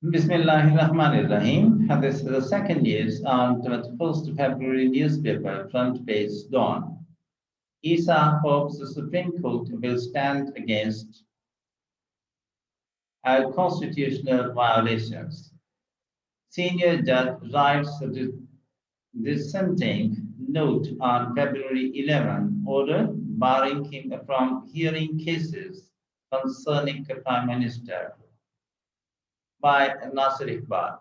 Bismillahirrahmanirrahim. This is the second news on 21st February newspaper front page dawn. Isa hopes the Supreme Court will stand against constitutional violations. Senior judge writes a dissenting note on February 11 order barring him from hearing cases concerning the Prime Minister by Nasir Iqbal.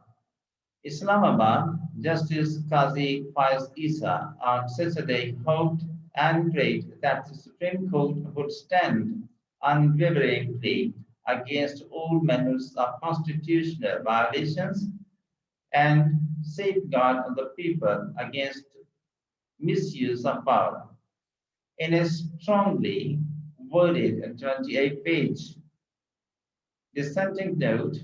Islamabad, Justice Qazi Faiz Isa on Saturday hoped and prayed that the Supreme Court would stand unwaveringly against all manners of constitutional violations and safeguard the people against misuse of power. In a strongly worded 28-page dissenting note,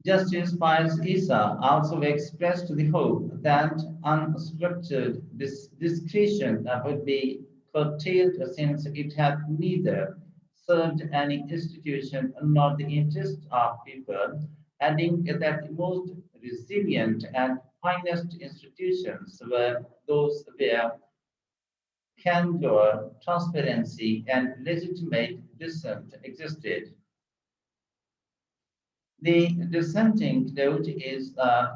Justice Faiz Issa also expressed the hope that unstructured discretion would be curtailed since it had neither served any institution nor the interests of people, adding that the most resilient and finest institutions were those where candor, transparency, and legitimate dissent existed. The dissenting note is a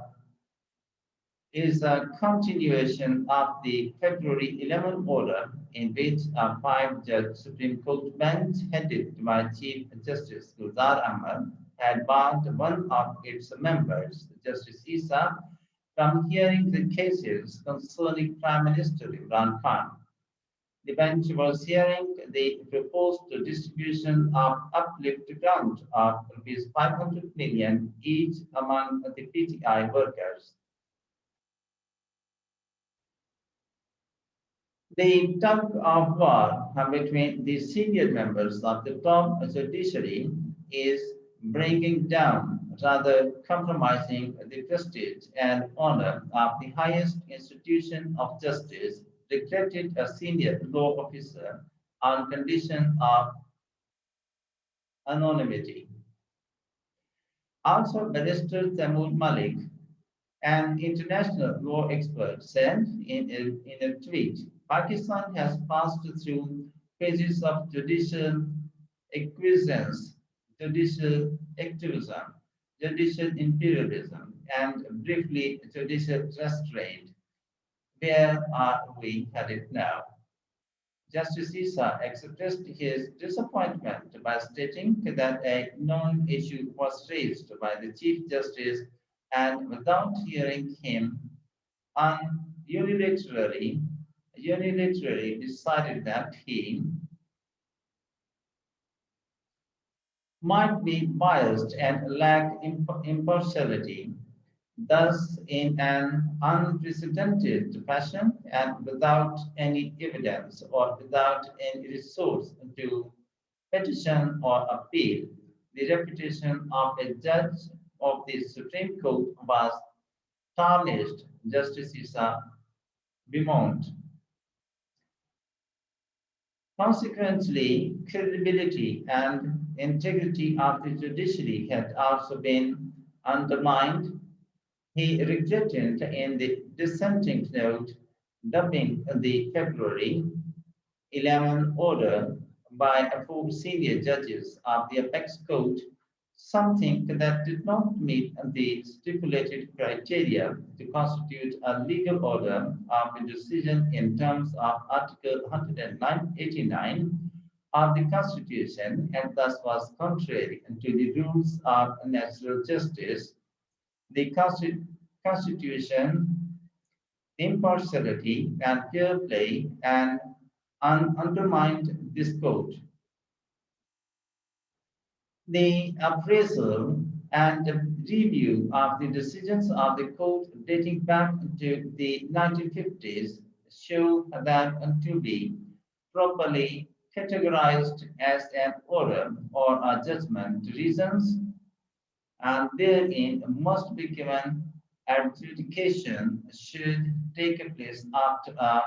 continuation of the February 11 order in which a five-judge Supreme Court bench headed by Chief Justice Gulzar Ahmad had barred one of its members, Justice Issa, from hearing the cases concerning Prime Minister Imran Khan. The bench was hearing the proposed distribution of uplift grant of Rs 500 million each among the PTI workers. The tug of war between the senior members of the top judiciary is bringing down, rather compromising the prestige and honor of the highest institution of justice, declared a senior law officer on condition of anonymity. Also, Barrister Taimur Malik, an international law expert, said in a tweet, Pakistan has passed through phases of judicial acquiescence, judicial activism, judicial imperialism, and briefly judicial restraint. Where are we headed now? Justice Issa expressed his disappointment by stating that a non-issue was raised by the Chief Justice and without hearing him unilaterally, unilaterally decided that he might be biased and lack impartiality. Thus, in an unprecedented fashion and without any evidence or without any resource to petition or appeal, the reputation of a judge of the Supreme Court was tarnished, Justice Issa bemoaned. Consequently, credibility and integrity of the judiciary had also been undermined. He regretted in the dissenting note dubbing the February 11 order by four senior judges of the apex court something that did not meet the stipulated criteria to constitute a legal order of a decision in terms of Article 189 of the Constitution and thus was contrary to the rules of natural justice. The Constitution, impartiality, and fair play and undermined this court. The appraisal and review of the decisions of the court dating back to the 1950s show that to be properly categorized as an order or a judgment, reasons and therein must be given adjudication should take place after a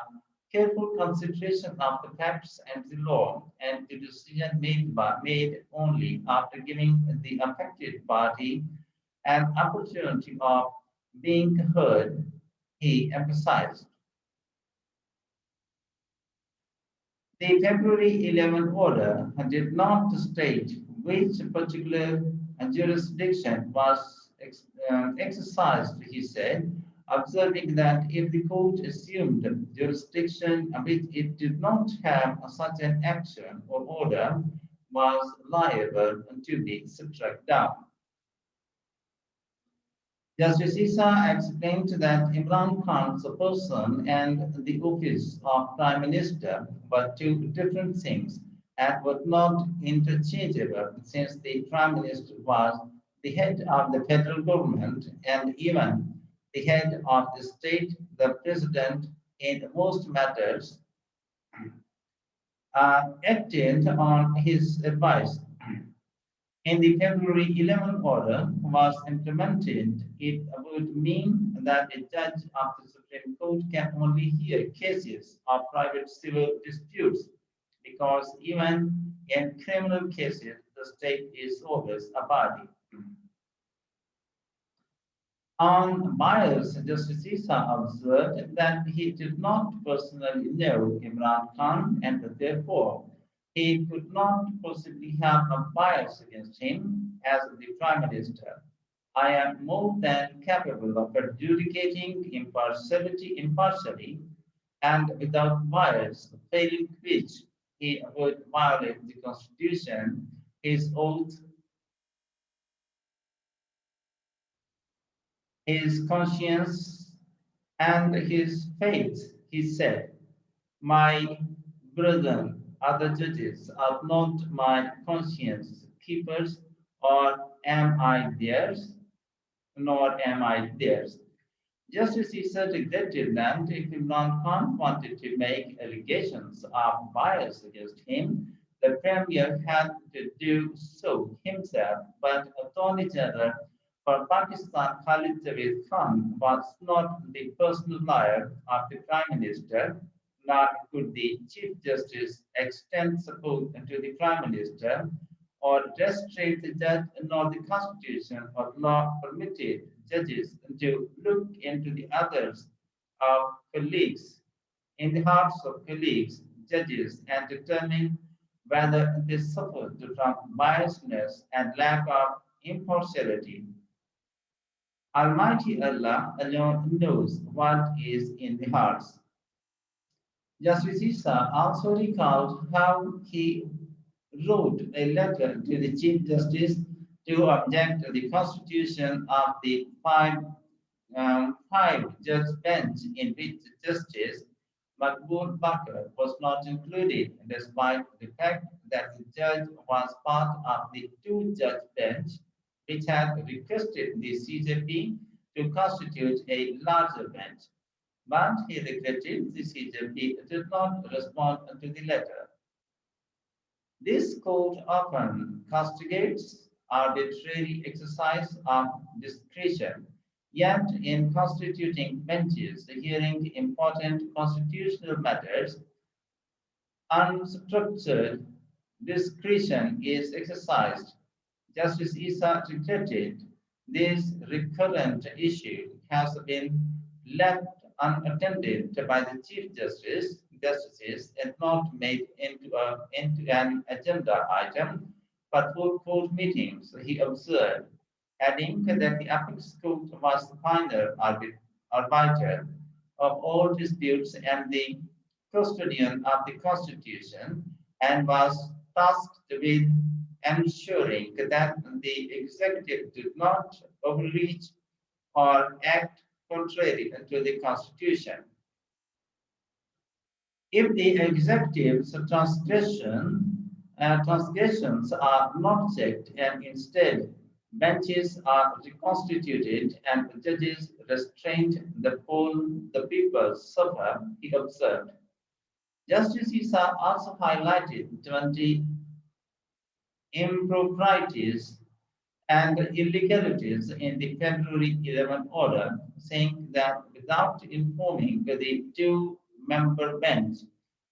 careful consideration of the facts and the law, and the decision made only after giving the affected party an opportunity of being heard, he emphasized. The February 11 order did not state which particular jurisdiction was exercised, he said, observing that if the court assumed jurisdiction which it did not have, such an action or order was liable to be struck down. Justice Issa explained that Imran Khan's person and the office of Prime Minister were two different things and were not interchangeable since the Prime Minister was the head of the federal government and even the head of the state, the president, in most matters, acted on his advice. In the February 11 order was implemented, it would mean that a judge of the Supreme Court can only hear cases of private civil disputes because even in criminal cases, the state is always a party. On bias, Justice Issa observed that he did not personally know Imran Khan and therefore he could not possibly have a bias against him as the Prime Minister. I am more than capable of adjudicating impartially and without bias, failing which he would violate the Constitution, his oath, his conscience, and his faith, he said. My brethren, other judges, are not my conscience keepers, or am I theirs? Nor am I theirs. Justice Issa regretted that if Imran Khan wanted to make allegations of bias against him, the Premier had to do so himself, but Attorney General for Pakistan Khalid Javed Khan was not the personal lawyer of the Prime Minister, nor could the Chief Justice extend support to the Prime Minister or restrain the judge, nor the Constitution or law permitted judges to look into the others of colleagues, in the hearts of colleagues, judges, and determine whether they suffered from biasness and lack of impartiality. Almighty Allah alone knows what is in the hearts. Justice Issa also recalled how he wrote a letter to the Chief Justice to object to the constitution of the five-judge bench in which Justice Makbul Bakr was not included, despite the fact that the judge was part of the two-judge bench which had requested the CJP to constitute a larger bench. But he regretted the CJP did not respond to the letter. This court often castigates arbitrary exercise of discretion, yet in constituting benches hearing important constitutional matters, unstructured discretion is exercised. Justice Issa regretted this recurrent issue has been left unattended by the Chief Justices and not made into an agenda item for court meetings, he observed, adding that the apex court was the final arbiter of all disputes and the custodian of the Constitution and was tasked with ensuring that the executive did not overreach or act contrary to the Constitution. If the executive's transgressions are not checked and instead benches are reconstituted and judges restrained, the people suffer, he observed. Justice Issa also highlighted 20 improprieties and illegalities in the February 11 order, saying that without informing the two member bench,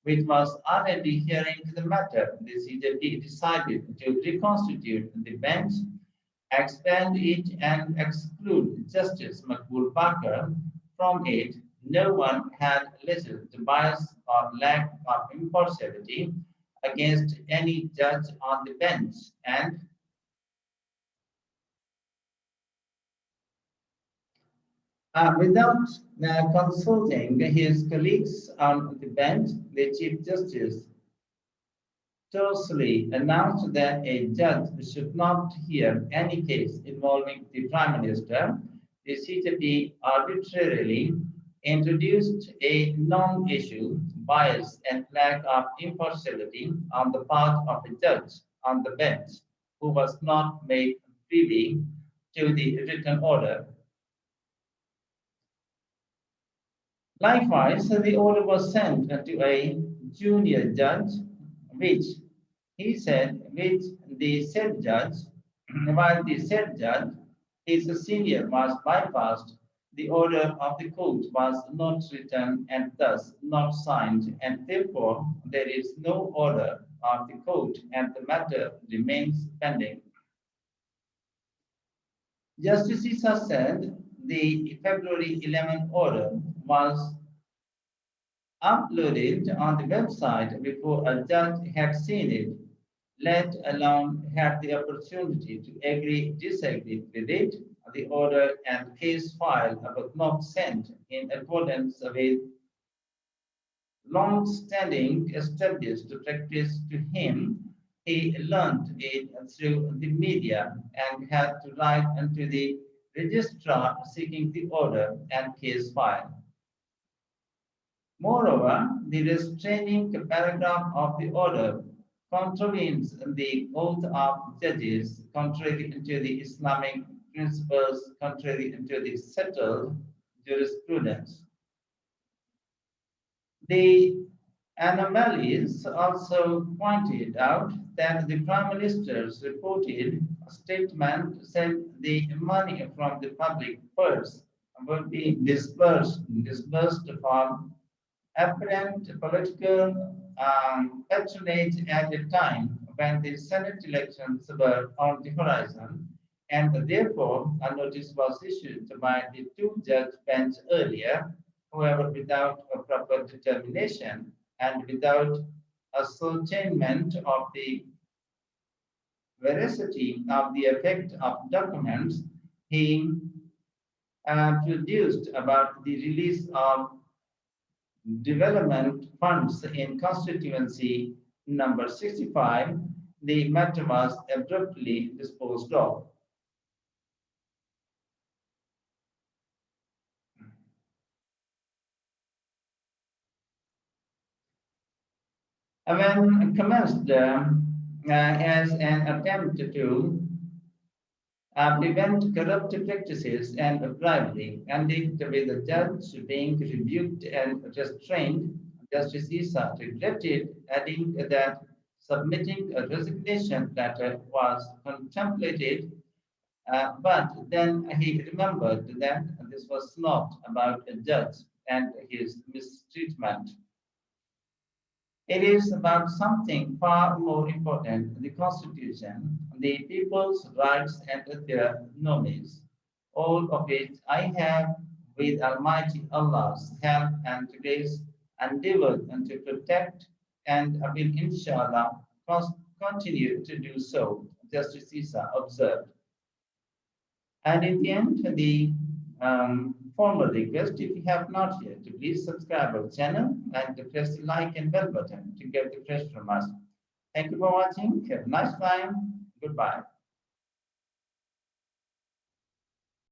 which was already hearing the matter. The CJP decided to reconstitute the bench, expand it, and exclude Justice Makbul Bakr from it. No one had alleged bias or lack of impartiality against any judge on the bench, and without consulting his colleagues on the bench, the Chief Justice tersely announced that a judge should not hear any case involving the Prime Minister. The CJP arbitrarily introduced a non-issue bias and lack of impartiality on the part of a judge on the bench who was not made privy to the written order. Likewise, the order was sent to a junior judge, which which the said judge, while the said judge, his senior was bypassed, the order of the court was not written and thus not signed, and therefore there is no order of the court and the matter remains pending. Justice Issa said the February 11 order was uploaded on the website before a judge had seen it, let alone had the opportunity to agree, disagree with it. The order and case file was not sent in accordance with long-standing established practice to him. He learned it through the media and had to write unto the registrar seeking the order and case file. Moreover, the restraining paragraph of the order contravenes the oath of judges, contrary to the Islamic principles, contrary to the settled jurisprudence. The anomalies also pointed out that the Prime Minister's reported statement said the money from the public purse would be disbursed from apparent political patronage at a time when the Senate elections were on the horizon, and therefore a notice was issued by the two-judge bench earlier, however, without a proper determination and without ascertainment of the veracity of the effect of documents he produced about the release of development funds in constituency number 65, the matter was abruptly disposed of. When commenced as an attempt to prevent corrupt practices and bribery, ended with the judge being rebuked and restrained, Justice Issa regretted, adding that submitting a resignation letter was contemplated, but then he remembered that this was not about a judge and his mistreatment. It is about something far more important, the Constitution, the people's rights and their nominees, all of which I have, with Almighty Allah's help and grace, endeavored to protect and will inshallah continue to do so, Justice Issa observed. And in the end, the formal request, if you have not yet, to please subscribe our channel and press the like and bell button to get the fresh from us. Thank you for watching. Have a nice time. Goodbye.